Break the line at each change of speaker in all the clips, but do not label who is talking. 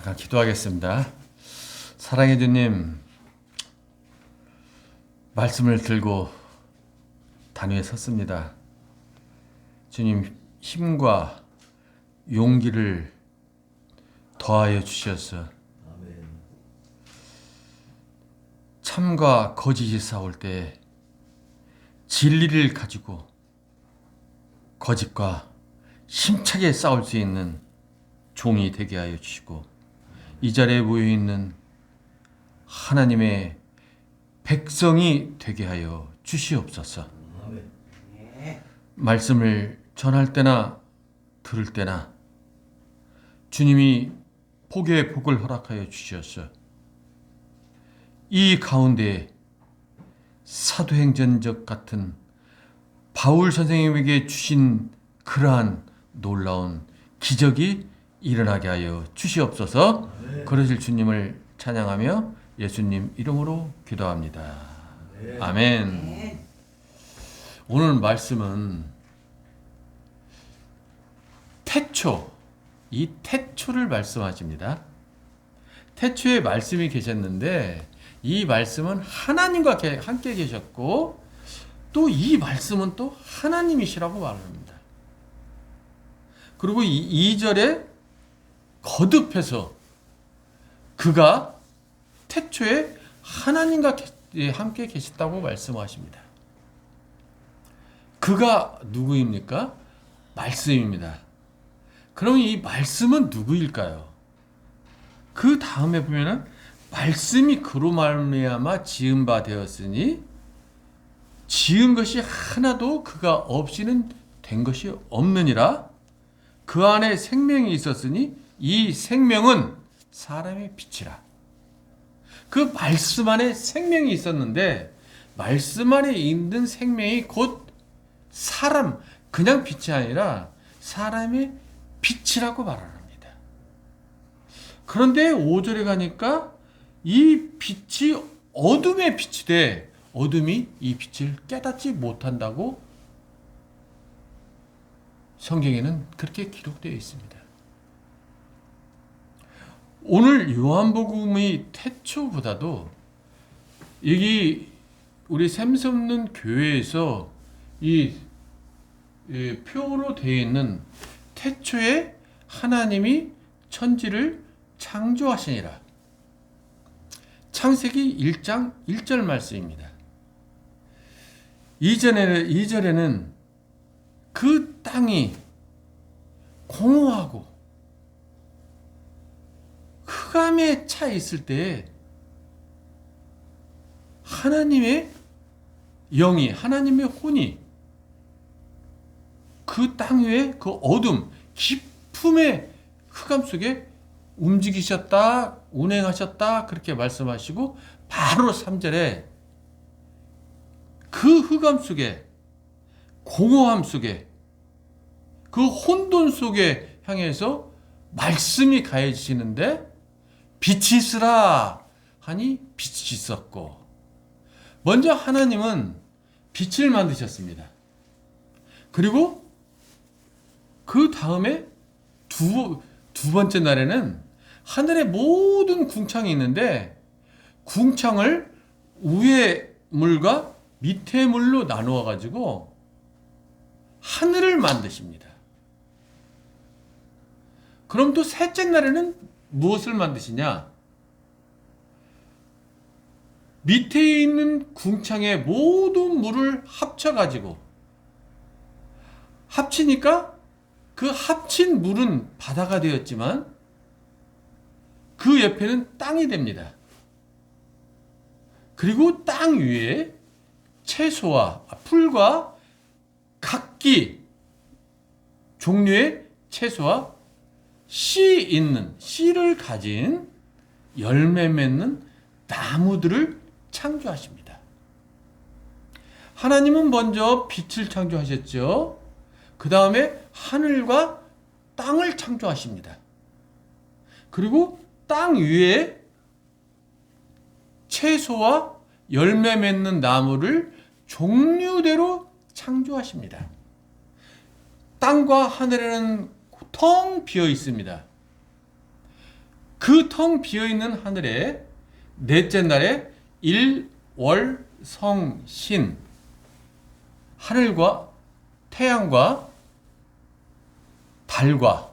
잠깐 기도하겠습니다. 사랑의 주님, 말씀을 들고 단위에 섰습니다. 주님, 힘과 용기를 더하여 주셔서 참과 거짓이 싸울 때 진리를 가지고 거짓과 힘차게 싸울 수 있는 종이 되게 하여 주시고, 이 자리에 모여 있는 하나님의 백성이 되게 하여 주시옵소서. 말씀을 전할 때나 들을 때나 주님이 복의 복을 허락하여 주셔서 이 가운데 사도행전적 같은 바울 선생님에게 주신 그러한 놀라운 기적이 일어나게 하여 주시옵소서. 그러실 주님을 찬양하며 예수님 이름으로 기도합니다. 아멘. 오늘 말씀은 태초, 이 태초를 말씀하십니다. 태초에 말씀이 계셨는데 이 말씀은 하나님과 함께 계셨고, 또 이 말씀은 또 하나님이시라고 말합니다. 그리고 2절에 거듭해서 그가 태초에 하나님과 함께 계셨다고 말씀하십니다. 그가 누구입니까? 말씀입니다. 그럼 이 말씀은 누구일까요? 그 다음에 보면은 말씀이 그로 말미암아 지은 바 되었으니 지은 것이 하나도 그가 없이는 된 것이 없느니라. 그 안에 생명이 있었으니 이 생명은 사람의 빛이라. 그 말씀 안에 생명이 있었는데 말씀 안에 있는 생명이 곧 사람, 그냥 빛이 아니라 사람의 빛이라고 말합니다. 그런데 5절에 가니까 이 빛이 어둠의 빛이 돼 어둠이 이 빛을 깨닫지 못한다고 성경에는 그렇게 기록되어 있습니다. 오늘 요한복음의 태초보다도 여기 우리 샘섬는 교회에서 이 표로 되어 있는 태초에 하나님이 천지를 창조하시니라. 창세기 1장 1절 말씀입니다. 2절에는 그 땅이 공허하고 흑암에 차 있을 때 하나님의 영이, 하나님의 혼이 그 땅 위에 그 어둠, 깊음의 흑암 속에 움직이셨다, 운행하셨다, 그렇게 말씀하시고, 바로 3절에 그 흑암 속에, 공허함 속에, 그 혼돈 속에 향해서 말씀이 가해지시는데 빛이 있으라 하니 빛이 있었고, 먼저 하나님은 빛을 만드셨습니다. 그리고 그 다음에 두 번째 날에는 하늘의 모든 궁창이 있는데 궁창을 위의 물과 밑의 물로 나누어 가지고 하늘을 만드십니다. 그럼 또 셋째 날에는 무엇을 만드시냐? 밑에 있는 궁창의 모든 물을 합쳐가지고 합치니까 그 합친 물은 바다가 되었지만 그 옆에는 땅이 됩니다. 그리고 땅 위에 채소와 풀과 각기 종류의 채소와 씨를 가진 열매 맺는 나무들을 창조하십니다. 하나님은 먼저 빛을 창조하셨죠. 그 다음에 하늘과 땅을 창조하십니다. 그리고 땅 위에 채소와 열매 맺는 나무를 종류대로 창조하십니다. 땅과 하늘에는 텅 비어 있습니다. 그 텅 비어있는 하늘에 넷째 날에 일월성신 하늘과 태양과 달과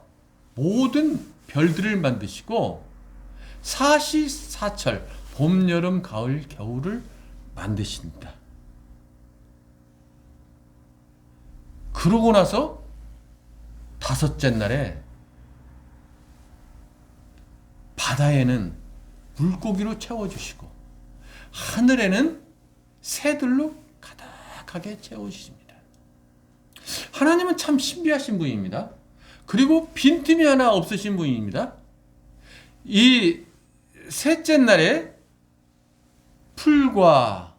모든 별들을 만드시고 사시사철 봄, 여름, 가을, 겨울을 만드신다. 그러고 나서 다섯째 날에 바다에는 물고기로 채워주시고 하늘에는 새들로 가득하게 채워주십니다. 하나님은 참 신비하신 분입니다. 그리고 빈틈이 하나 없으신 분입니다. 이 셋째 날에 풀과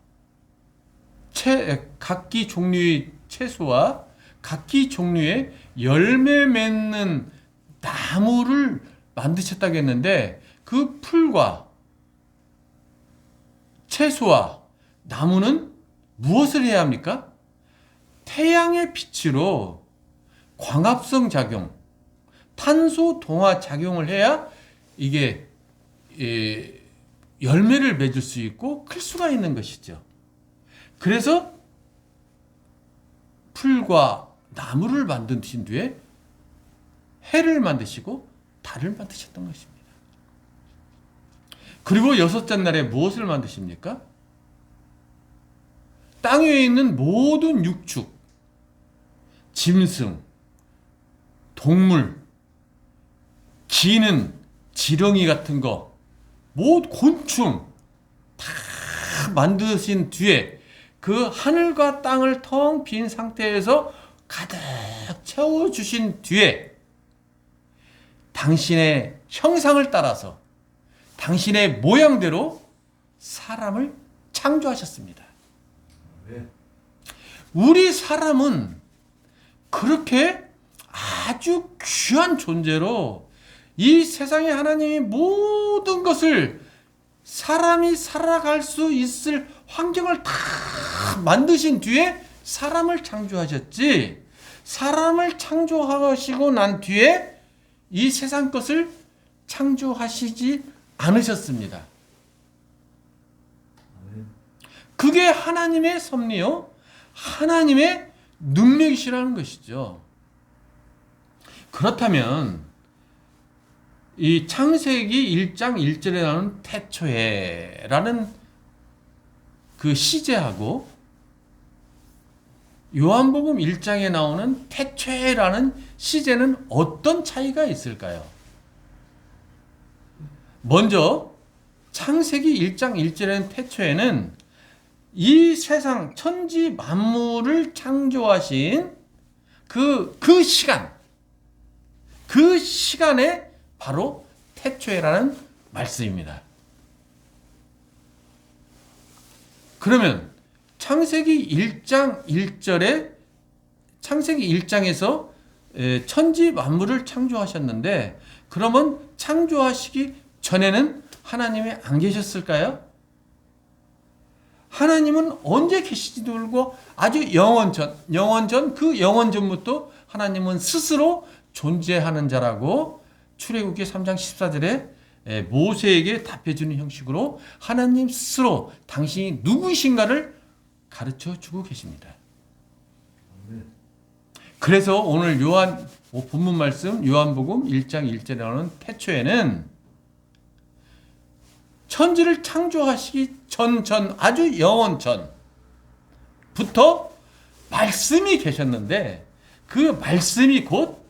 각기 종류의 채소와 각기 종류의 열매 맺는 나무를 만드셨다고 했는데 그 풀과 채소와 나무는 무엇을 해야 합니까? 태양의 빛으로 광합성 작용, 탄소 동화 작용을 해야 이게 열매를 맺을 수 있고 클 수가 있는 것이죠. 그래서 풀과 나무를 만드신 뒤에 해를 만드시고 달을 만드셨던 것입니다. 그리고 여섯째 날에 무엇을 만드십니까? 땅 위에 있는 모든 육축, 짐승, 동물, 기는 지렁이 같은 거, 모든 곤충 다 만드신 뒤에 그 하늘과 땅을 텅 빈 상태에서 가득 채워주신 뒤에 당신의 형상을 따라서 당신의 모양대로 사람을 창조하셨습니다. 우리 사람은 그렇게 아주 귀한 존재로 이 세상에 하나님이 모든 것을 사람이 살아갈 수 있을 환경을 다 만드신 뒤에 사람을 창조하셨지, 사람을 창조하시고 난 뒤에 이 세상 것을 창조하시지 않으셨습니다. 그게 하나님의 섭리요, 하나님의 능력이시라는 것이죠. 그렇다면 이 창세기 1장 1절에 나오는 태초에라는 그 시제하고 요한복음 1장에 나오는 태초에라는 시제는 어떤 차이가 있을까요? 먼저 창세기 1장 1절에는 태초에는 이 세상 천지 만물을 창조하신 그 시간에 바로 태초에라는 말씀입니다. 그러면 창세기 1장 1절에 창세기 1장에서 천지 만물을 창조하셨는데 그러면 창조하시기 전에는 하나님이 안 계셨을까요? 하나님은 언제 계시지도 모르고 아주 영원전 그 영원전부터 하나님은 스스로 존재하는 자라고 출애굽기 3장 14절에 모세에게 답해주는 형식으로 하나님 스스로 당신이 누구이신가를 가르쳐주고 계십니다. 그래서 오늘 본문 말씀 요한복음 1장 1절에 나오는 태초에는 천지를 창조하시기 전 아주 영원 전부터 말씀이 계셨는데 그 말씀이 곧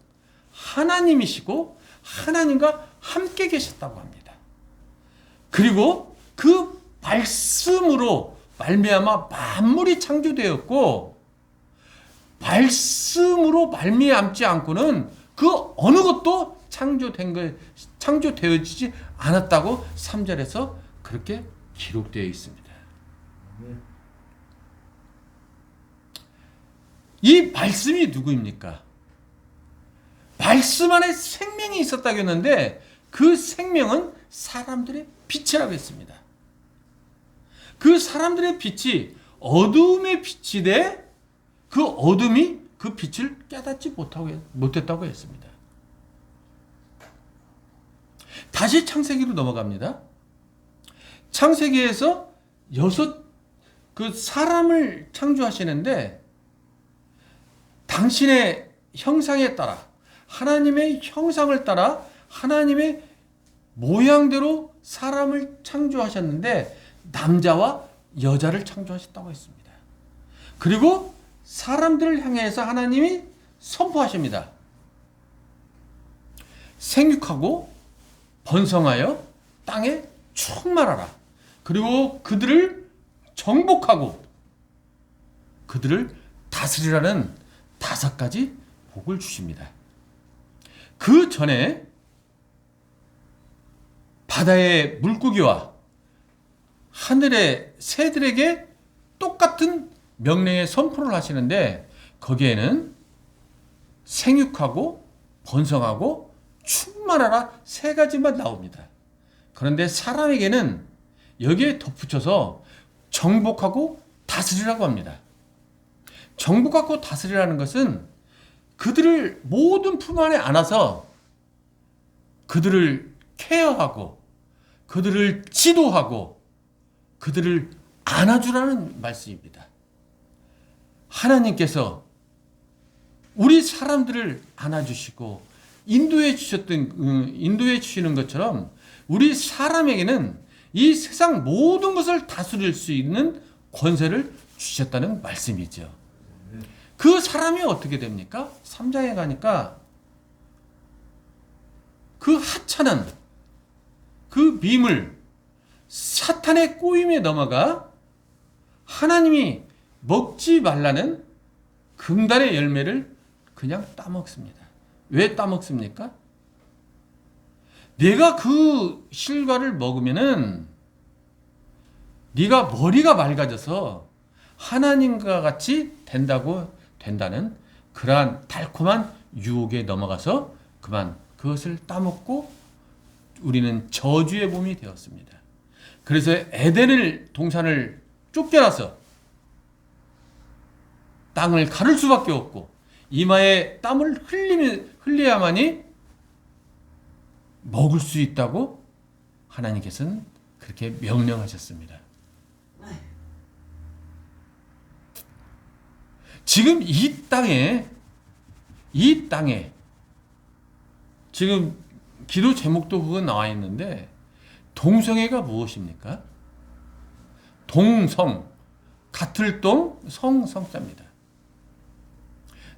하나님이시고 하나님과 함께 계셨다고 합니다. 그리고 그 말씀으로 말미암아 만물이 창조되었고 말씀으로 말미암지 않고는 그 어느 것도 창조되어지지 않았다고 3절에서 그렇게 기록되어 있습니다. 이 말씀이 누구입니까? 말씀 안에 생명이 있었다고 했는데 그 생명은 사람들의 빛이라고 했습니다. 그 사람들의 빛이 어둠의 빛이 돼 그 어둠이 그 빛을 깨닫지 못했다고 했습니다. 다시 창세기로 넘어갑니다. 창세기에서 그 사람을 창조하시는데 당신의 형상에 따라 하나님의 형상을 따라 하나님의 모양대로 사람을 창조하셨는데 남자와 여자를 창조하셨다고 했습니다. 그리고 사람들을 향해서 하나님이 선포하십니다. 생육하고 번성하여 땅에 충만하라. 그리고 그들을 정복하고 그들을 다스리라는 5가지 복을 주십니다. 그 전에 바다의 물고기와 하늘의 새들에게 똑같은 명령의 선포를 하시는데 거기에는 생육하고 번성하고 충만하라 3가지만 나옵니다. 그런데 사람에게는 여기에 덧붙여서 정복하고 다스리라고 합니다. 정복하고 다스리라는 것은 그들을 모든 품 안에 안아서 그들을 케어하고 그들을 지도하고 그들을 안아주라는 말씀입니다. 하나님께서 우리 사람들을 안아주시고 인도해 주시는 것처럼 우리 사람에게는 이 세상 모든 것을 다스릴 수 있는 권세를 주셨다는 말씀이죠. 그 사람이 어떻게 됩니까? 3장에 가니까 그 하찮은 그 미물 사탄의 꼬임에 넘어가 하나님이 먹지 말라는 금단의 열매를 그냥 따먹습니다. 왜 따먹습니까? 내가 그 실과를 먹으면은 네가 머리가 맑아져서 하나님과 같이 된다는 그러한 달콤한 유혹에 넘어가서 그만 그것을 따먹고 우리는 저주의 몸이 되었습니다. 그래서 에덴을 동산을 쫓겨나서 땅을 가를 수밖에 없고 이마에 땀을 흘려야만이 먹을 수 있다고 하나님께서는 그렇게 명령하셨습니다. 지금 이 땅에 지금 기도 제목도 그거 나와 있는데 동성애가 무엇입니까? 동성, 같을 동, 성자입니다.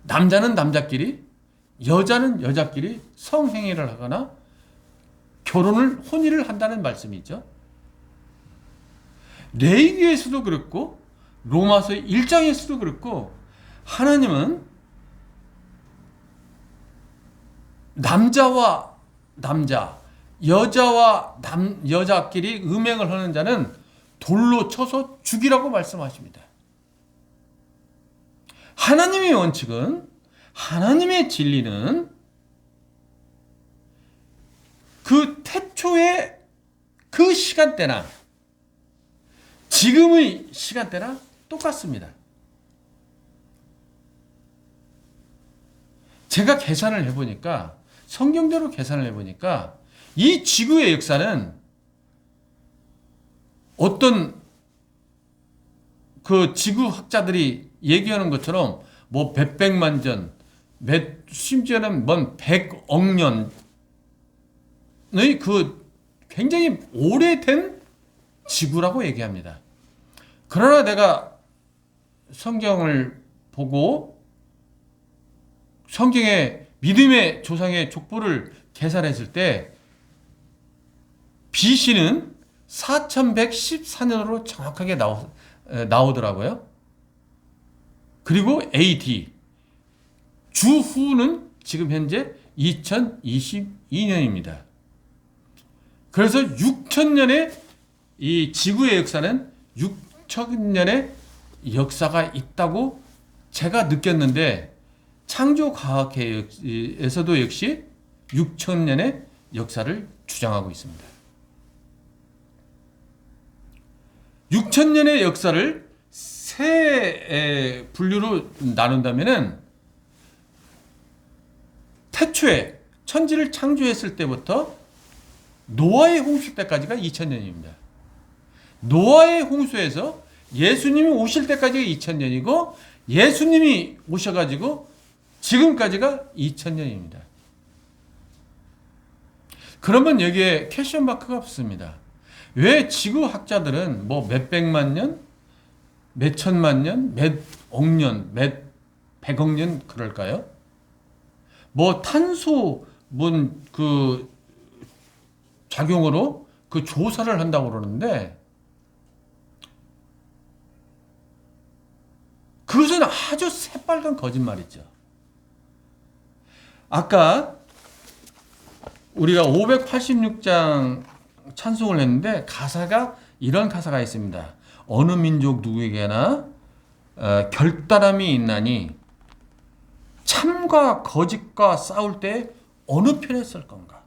남자는 남자끼리, 여자는 여자끼리 성행위를 하거나 혼인을 한다는 말씀이죠. 레위기에서도 그렇고 로마서 1장에서도 그렇고 하나님은 남자와 남자, 여자와 여자끼리 음행을 하는 자는 돌로 쳐서 죽이라고 말씀하십니다. 하나님의 원칙은, 하나님의 진리는 그 태초의 그 시간대나 지금의 시간대나 똑같습니다. 제가 계산을 해보니까, 성경대로 계산을 해보니까 이 지구의 역사는 어떤 그 지구학자들이 얘기하는 것처럼 뭐 몇백만 전, 심지어는 뭔 100억 년의 그 굉장히 오래된 지구라고 얘기합니다. 그러나 내가 성경을 보고 성경의 믿음의 조상의 족보를 계산했을 때 BC는 4114년으로 정확하게 나오더라고요. 그리고 AD 주후는 지금 현재 2022년입니다. 그래서 6000년의 이 지구의 역사는 6000년의 역사가 있다고 제가 느꼈는데 창조과학에서도 역시 6000년의 역사를 주장하고 있습니다. 6000년의 역사를 세 분류로 나눈다면은 태초에 천지를 창조했을 때부터 노아의 홍수 때까지가 2000년입니다. 노아의 홍수에서 예수님이 오실 때까지가 2000년이고 예수님이 오셔가지고 지금까지가 2000년입니다. 그러면 여기에 퀘스천 마크가 없습니다. 왜 지구학자들은 뭐 몇백만 년, 몇천만 년, 몇억 년, 몇 백억 년 그럴까요? 뭐 탄소 그 작용으로 그 조사를 한다고 그러는데 그것은 아주 새빨간 거짓말이죠. 아까 우리가 586장 찬송을 했는데 가사가 이런 가사가 있습니다. 어느 민족 누구에게나 결단함이 있나니 참과 거짓과 싸울 때 어느 편에 설 건가?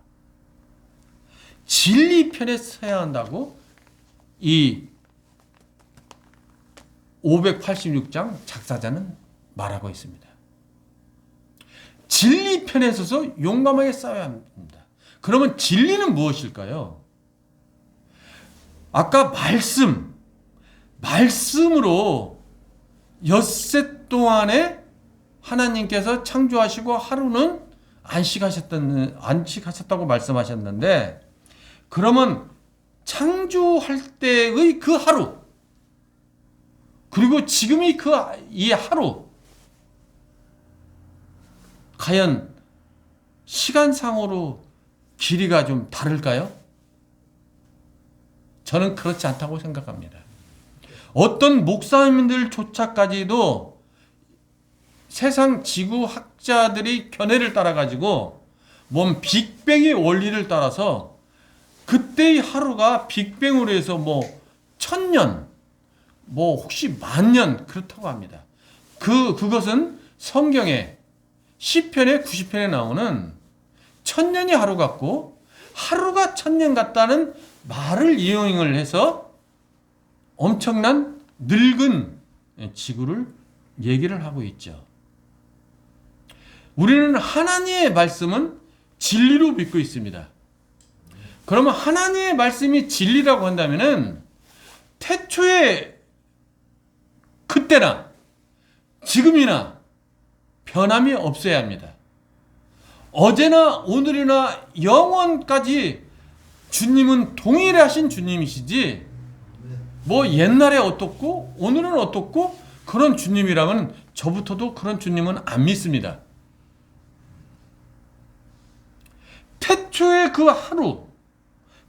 진리 편에 서야 한다고 이 586장 작사자는 말하고 있습니다. 진리 편에 서서 용감하게 싸워야 합니다. 그러면 진리는 무엇일까요? 아까 말씀으로 엿새 동안에 하나님께서 창조하시고 하루는 안식하셨다고 말씀하셨는데 그러면 창조할 때의 그 하루 그리고 지금의 이 하루 과연 시간상으로 길이가 좀 다를까요? 저는 그렇지 않다고 생각합니다. 어떤 목사님들조차까지도 세상 지구학자들이 견해를 따라가지고 뭔 빅뱅의 원리를 따라서 그때의 하루가 빅뱅으로 해서 뭐 1000년, 뭐 혹시 10,000년 그렇다고 합니다. 그것은 성경에 시편의 90편에 나오는 1000년이 하루 같고 하루가 1000년 같다는 말을 이용을 해서 엄청난 늙은 지구를 얘기를 하고 있죠. 우리는 하나님의 말씀은 진리로 믿고 있습니다. 그러면 하나님의 말씀이 진리라고 한다면은 태초에 그때나 지금이나 변함이 없어야 합니다. 어제나 오늘이나 영원까지 주님은 동일하신 주님이시지 뭐 옛날에 어떻고 오늘은 어떻고 그런 주님이라면 저부터도 그런 주님은 안 믿습니다. 태초의 그 하루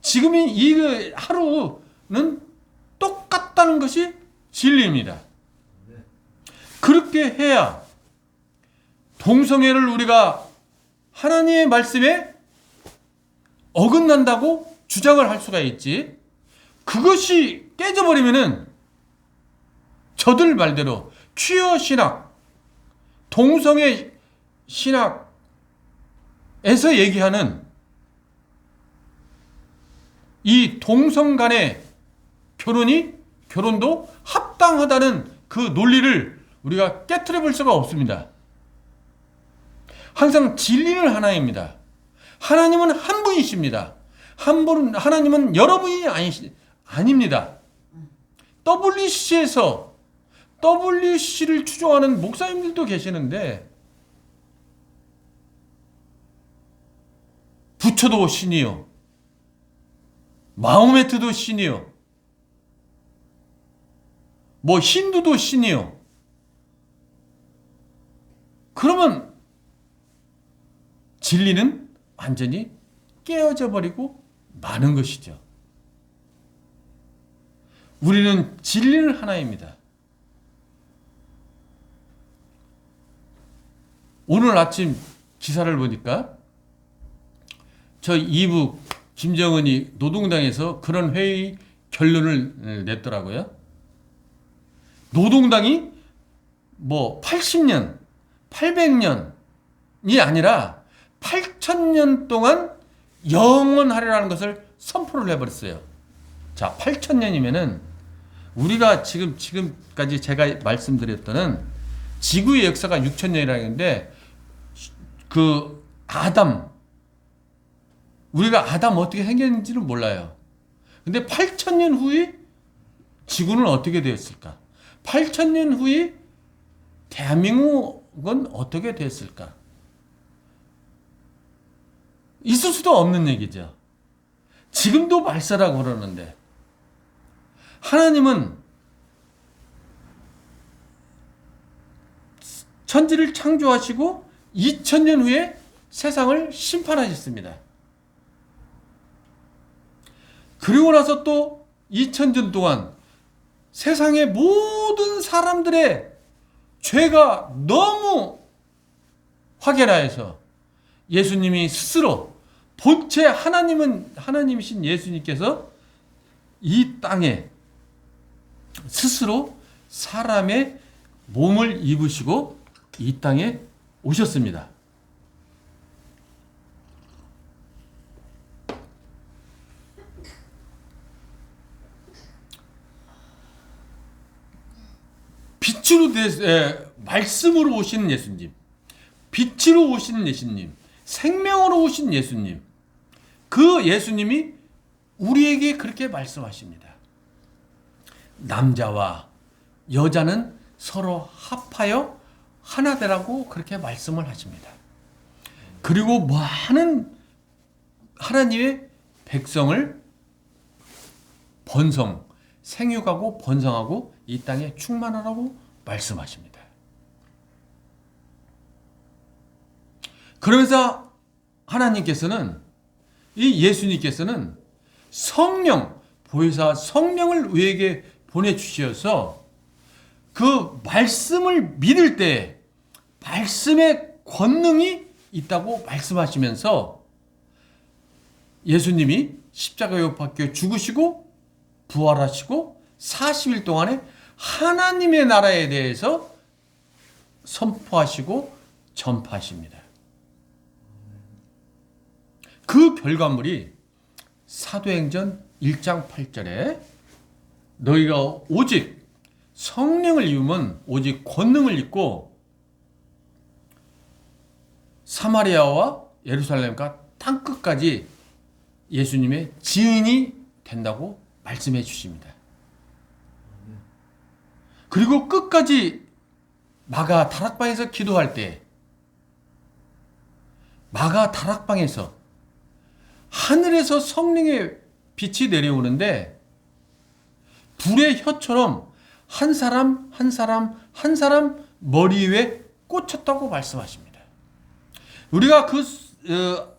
지금이 이 하루는 똑같다는 것이 진리입니다. 그렇게 해야 동성애를 우리가 하나님의 말씀에 어긋난다고 주장을 할 수가 있지. 그것이 깨져버리면은 저들 말대로 퀴어 신학, 동성애 신학에서 얘기하는 이 동성 간의 결혼도 합당하다는 그 논리를 우리가 깨트려 볼 수가 없습니다. 항상 진리는 하나입니다. 하나님은 한 분이십니다. 하나님은 여러분이 아닙니다. WC에서 WC를 추종하는 목사님들도 계시는데 부처도 신이요, 마호메트도 신이요, 뭐 힌두도 신이요. 그러면 진리는 완전히 깨어져 버리고 마는 것이죠. 우리는 진리는 하나입니다. 오늘 아침 기사를 보니까 저 이북 김정은이 노동당에서 그런 회의 결론을 냈더라고요. 노동당이 뭐 80년, 800년이 아니라 8,000년 동안 영원하리라는 것을 선포를 해버렸어요. 자, 8,000년이면은 우리가 지금까지 제가 말씀드렸던 지구의 역사가 6,000년이라는 건데 그 아담 우리가 아담 어떻게 생겼는지는 몰라요. 근데 8,000년 후에 지구는 어떻게 되었을까? 8,000년 후에 대한민국은 어떻게 됐을까? 있을 수도 없는 얘기죠. 지금도 말세라고 그러는데 하나님은 천지를 창조하시고 2000년 후에 세상을 심판하셨습니다. 그리고 나서 또 2000년 동안 세상의 모든 사람들의 죄가 너무 확연하여서 예수님이 스스로 본체 하나님이신 예수님께서 이 땅에 스스로 사람의 몸을 입으시고 이 땅에 오셨습니다. 말씀으로 오신 예수님, 빛으로 오신 예수님, 생명으로 오신 예수님, 그 예수님이 우리에게 그렇게 말씀하십니다. 남자와 여자는 서로 합하여 하나 되라고 그렇게 말씀을 하십니다. 그리고 많은 하나님의 백성을 생육하고 번성하고 이 땅에 충만하라고 말씀하십니다. 그러면서 하나님께서는 이 예수님께서는 성령, 보혜사 성령을 우리에게 보내주셔서 그 말씀을 믿을 때 말씀의 권능이 있다고 말씀하시면서 예수님이 십자가에 못 박혀 죽으시고 부활하시고 40일 동안에 하나님의 나라에 대해서 선포하시고 전파하십니다. 그 결과물이 사도행전 1장 8절에 너희가 오직 성령을 입으면 오직 권능을 입고 사마리아와 예루살렘과 땅끝까지 예수님의 증인이 된다고 말씀해 주십니다. 그리고 끝까지 마가 다락방에서 기도할 때 마가 다락방에서 하늘에서 성령의 빛이 내려오는데 불의 혀처럼 한 사람 한 사람 한 사람 머리 위에 꽂혔다고 말씀하십니다. 우리가 그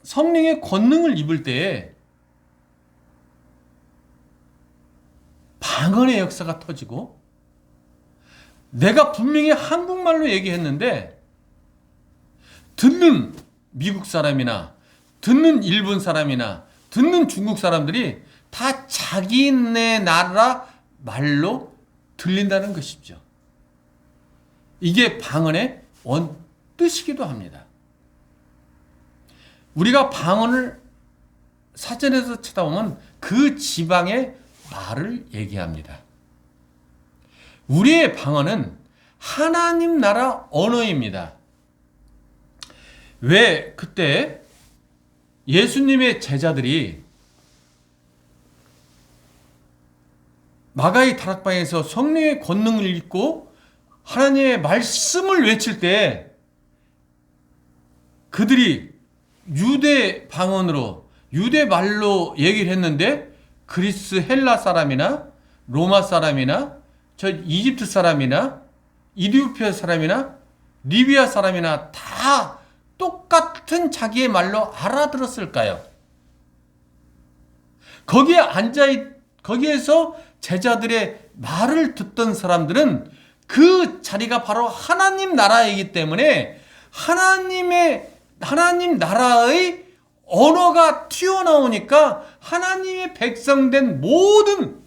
성령의 권능을 입을 때에 방언의 역사가 터지고 내가 분명히 한국말로 얘기했는데 듣는 미국 사람이나 듣는 일본 사람이나 듣는 중국 사람들이 다 자기네 나라 말로 들린다는 것이죠. 이게 방언의 뜻이기도 합니다. 우리가 방언을 사전에서 쳐다보면 그 지방의 말을 얘기합니다. 우리의 방언은 하나님 나라 언어입니다. 왜 그때 예수님의 제자들이 마가의 다락방에서 성령의 권능을 읽고 하나님의 말씀을 외칠 때 그들이 유대 방언으로 유대 말로 얘기를 했는데 그리스 헬라 사람이나 로마 사람이나 저 이집트 사람이나 이디오피아 사람이나 리비아 사람이나 다 똑같은 자기의 말로 알아들었을까요? 거기에서 제자들의 말을 듣던 사람들은 그 자리가 바로 하나님 나라이기 때문에 하나님 나라의 언어가 튀어나오니까 하나님의 백성된 모든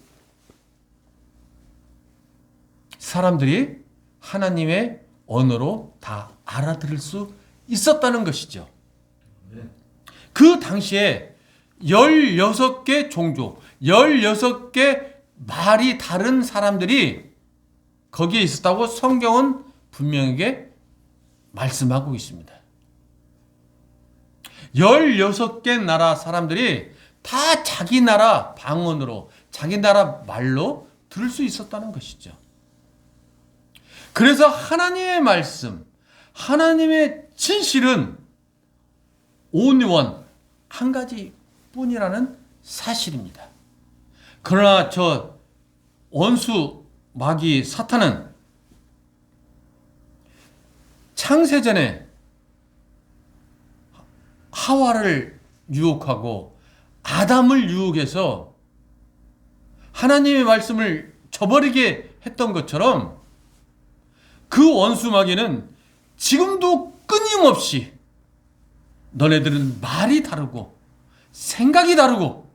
사람들이 하나님의 언어로 다 알아들을 수 있었다는 것이죠. 그 당시에 16개 종족, 16개 말이 다른 사람들이 거기에 있었다고 성경은 분명하게 말씀하고 있습니다. 16개 나라 사람들이 다 자기 나라 방언으로, 자기 나라 말로 들을 수 있었다는 것이죠. 그래서 하나님의 말씀, 하나님의 진실은 only one, 한 가지 뿐이라는 사실입니다. 그러나 저 원수 마귀 사탄은 창세전에 하와를 유혹하고 아담을 유혹해서 하나님의 말씀을 저버리게 했던 것처럼 그 원수 마귀는 지금도 끊임없이 너네들은 말이 다르고 생각이 다르고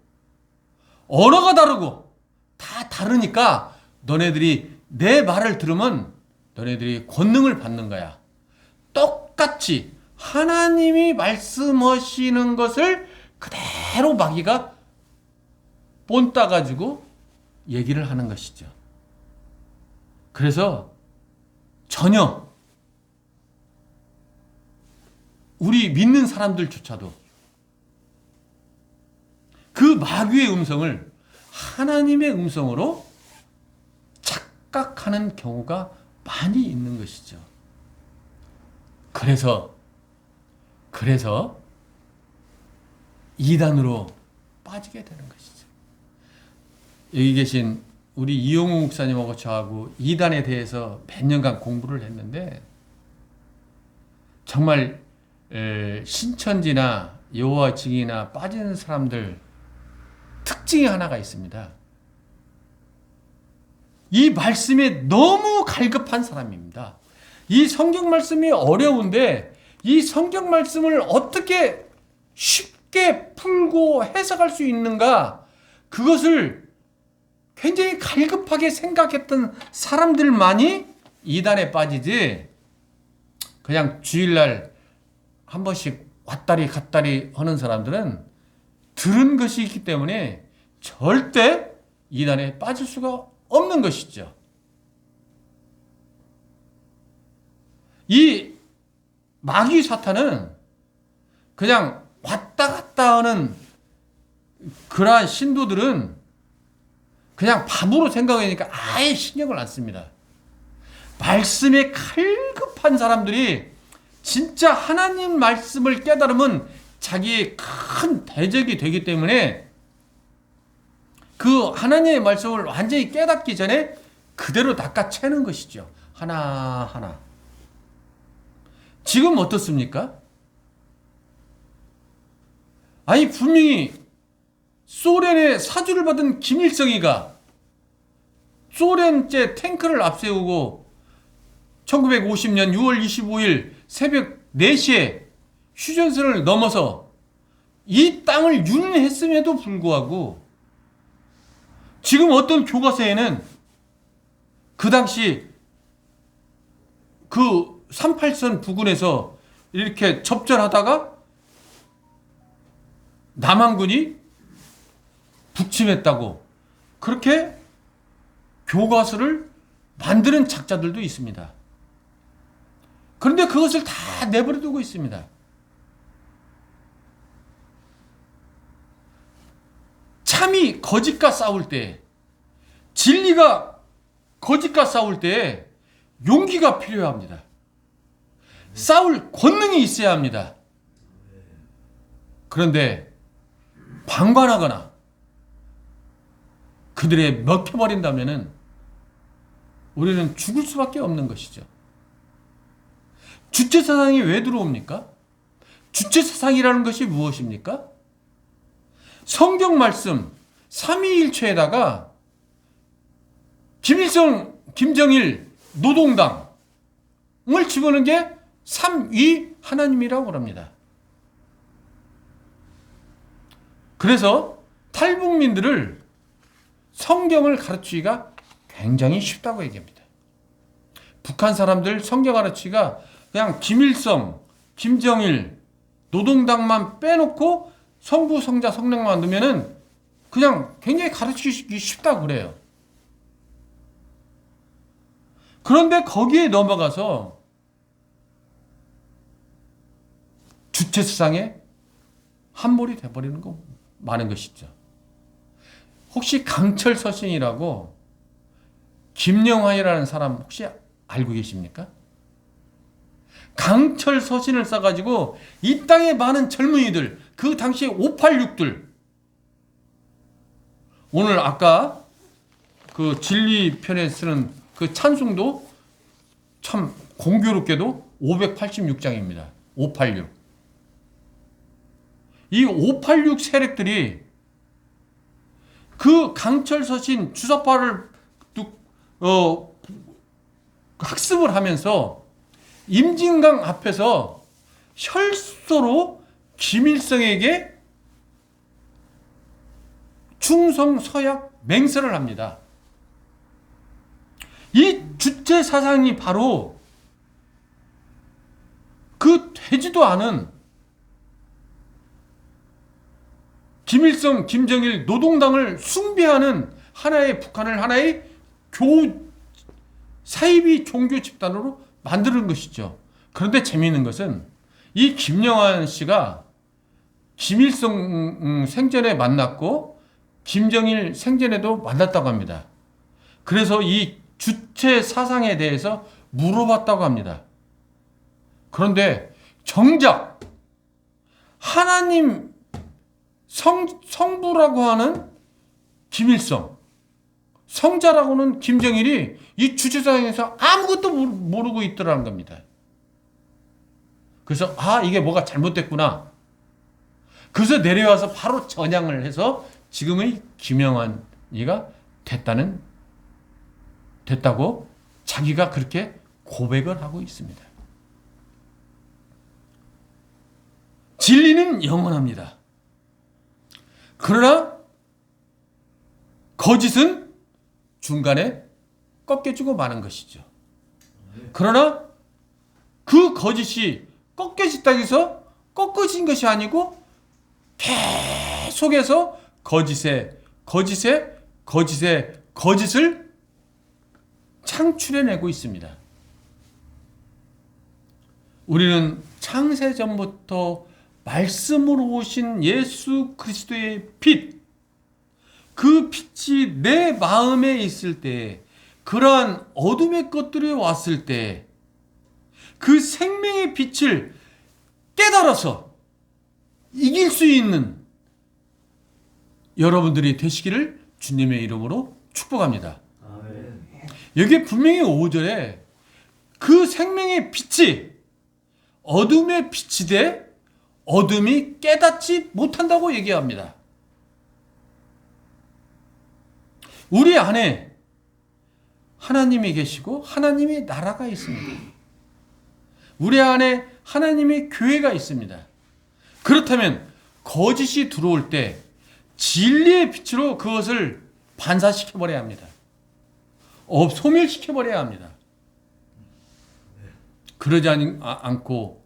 언어가 다르고 다 다르니까 너네들이 내 말을 들으면 너네들이 권능을 받는 거야. 똑같이 하나님이 말씀하시는 것을 그대로 마귀가 본따 가지고 얘기를 하는 것이죠. 그래서 전혀 우리 믿는 사람들조차도 그 마귀의 음성을 하나님의 음성으로 착각하는 경우가 많이 있는 것이죠. 그래서 이단으로 빠지게 되는 것이죠. 여기 계신 우리 이용우 목사님하고 저하고 이단에 대해서 몇 년간 공부를 했는데 정말 신천지나 여호와 증인이나 빠지는 사람들 특징이 하나가 있습니다. 이 말씀에 너무 갈급한 사람입니다. 이 성경 말씀이 어려운데 이 성경 말씀을 어떻게 쉽게 풀고 해석할 수 있는가, 그것을 굉장히 갈급하게 생각했던 사람들만이 이단에 빠지지, 그냥 주일날 한 번씩 왔다리 갔다리 하는 사람들은 들은 것이 있기 때문에 절대 이단에 빠질 수가 없는 것이죠. 이 마귀 사탄은 그냥 왔다 갔다 하는 그러한 신도들은 그냥 바보로 생각하니까 아예 신경을 안 씁니다. 말씀에 갈급한 사람들이 진짜 하나님 말씀을 깨달으면 자기의 큰 대적이 되기 때문에 그 하나님의 말씀을 완전히 깨닫기 전에 그대로 낚아채는 것이죠. 하나하나. 지금 어떻습니까? 아니 분명히 소련의 사주를 받은 김일성이가 소련제 탱크를 앞세우고 1950년 6월 25일 새벽 4시에 휴전선을 넘어서 이 땅을 유린했음에도 불구하고 지금 어떤 교과서에는 그 당시 그 38선 부근에서 이렇게 접전하다가 남한군이 북침했다고 그렇게 교과서를 만드는 작자들도 있습니다. 그런데 그것을 다 내버려 두고 있습니다. 참이 거짓과 싸울 때, 진리가 거짓과 싸울 때 용기가 필요합니다. 싸울 권능이 있어야 합니다. 그런데 방관하거나 그들에 먹혀버린다면 우리는 죽을 수밖에 없는 것이죠. 주체사상이 왜 들어옵니까? 주체사상이라는 것이 무엇입니까? 성경 말씀 삼위일체에다가 김일성, 김정일, 노동당을 집어넣은 게 삼위 하나님이라고 합니다. 그래서 탈북민들을 성경을 가르치기가 굉장히 쉽다고 얘기합니다. 북한 사람들 성경 가르치기가 그냥 김일성, 김정일, 노동당만 빼놓고 성부, 성자, 성령만 넣으면은 그냥 굉장히 가르치기 쉽다고 그래요. 그런데 거기에 넘어가서 주체사상에 함몰이 돼버리는 거 많은 것이죠. 혹시 강철 서신이라고 김영환이라는 사람 혹시 알고 계십니까? 강철 서신을 써가지고 이 땅의 많은 젊은이들, 그 당시에 586들, 오늘 아까 그 진리편에 쓰는 그 찬송도 참 공교롭게도 586장입니다. 586. 이 586 세력들이 그 강철 서신 주석파를 학습을 하면서 임진강 앞에서 혈서로 김일성에게 충성 서약 맹세를 합니다. 이 주체 사상이 바로 그 되지도 않은 김일성, 김정일 노동당을 숭배하는 하나의 북한을 하나의 사이비 종교 집단으로 만드는 것이죠. 그런데 재미있는 것은 이 김영환 씨가 김일성 생전에 만났고 김정일 생전에도 만났다고 합니다. 그래서 이 주체 사상에 대해서 물어봤다고 합니다. 그런데 정작 하나님 성부라고 하는 김일성, 성자라고는 김정일이 이 주체사상에서 아무것도 모르고 있더라는 겁니다. 그래서 이게 뭐가 잘못됐구나. 그래서 내려와서 바로 전향을 해서 지금의 김영환이가 됐다고 자기가 그렇게 고백을 하고 있습니다. 진리는 영원합니다. 그러나 거짓은 중간에 꺾여지고 마는 것이죠. 그러나 그 거짓이 꺾여졌다고 해서 꺾어진 것이 아니고 계속해서 거짓을 창출해내고 있습니다. 우리는 창세전부터 말씀으로 오신 예수 그리스도의 빛, 그 빛이 내 마음에 있을 때, 그러한 어둠의 것들이 왔을 때, 그 생명의 빛을 깨달아서 이길 수 있는 여러분들이 되시기를 주님의 이름으로 축복합니다. 여기 분명히 5절에 그 생명의 빛이 어둠의 빛이 돼 어둠이 깨닫지 못한다고 얘기합니다. 우리 안에 하나님이 계시고 하나님의 나라가 있습니다. 우리 안에 하나님의 교회가 있습니다. 그렇다면 거짓이 들어올 때 진리의 빛으로 그것을 반사시켜버려야 합니다. 소멸시켜버려야 합니다. 그러지 않고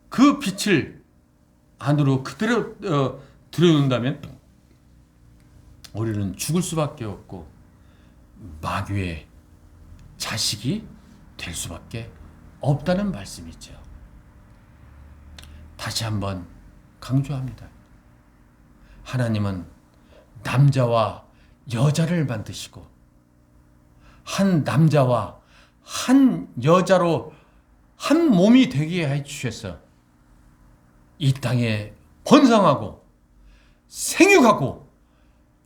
그 빛을 안으로 그대로 들여놓는다면 우리는 죽을 수밖에 없고 마귀의 자식이 될 수밖에 없다는 말씀이죠. 다시 한번 강조합니다. 하나님은 남자와 여자를 만드시고 한 남자와 한 여자로 한 몸이 되게 해주셔서 이 땅에 번성하고 생육하고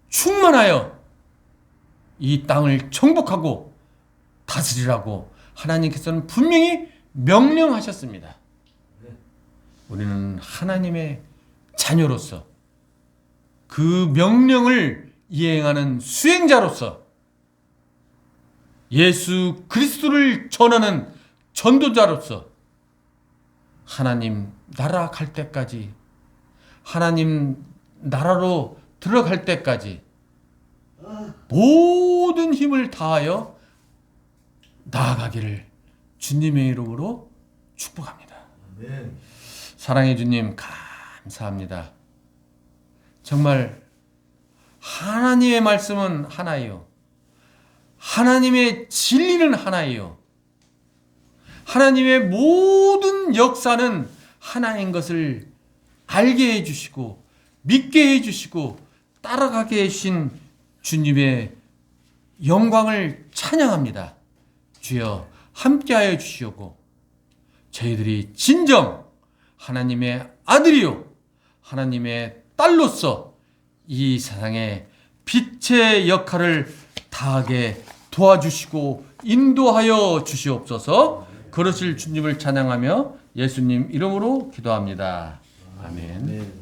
충만하여 이 땅을 정복하고 다스리라고 하나님께서는 분명히 명령하셨습니다. 우리는 하나님의 자녀로서 그 명령을 이행하는 수행자로서 예수 그리스도를 전하는 전도자로서 하나님 나라 갈 때까지, 하나님 나라로 들어갈 때까지 모든 힘을 다하여 나아가기를 주님의 이름으로 축복합니다. 사랑의 주님 감사합니다. 정말 하나님의 말씀은 하나예요. 하나님의 진리는 하나예요. 하나님의 모든 역사는 하나인 것을 알게 해주시고 믿게 해주시고 따라가게 하신 주님의 영광을 찬양합니다. 주여 함께하여 주시오고 저희들이 진정 하나님의 아들이요 하나님의 딸로서 이 세상에 빛의 역할을 다하게 도와주시고 인도하여 주시옵소서. 그러실 주님을 찬양하며 예수님 이름으로 기도합니다. 아멘.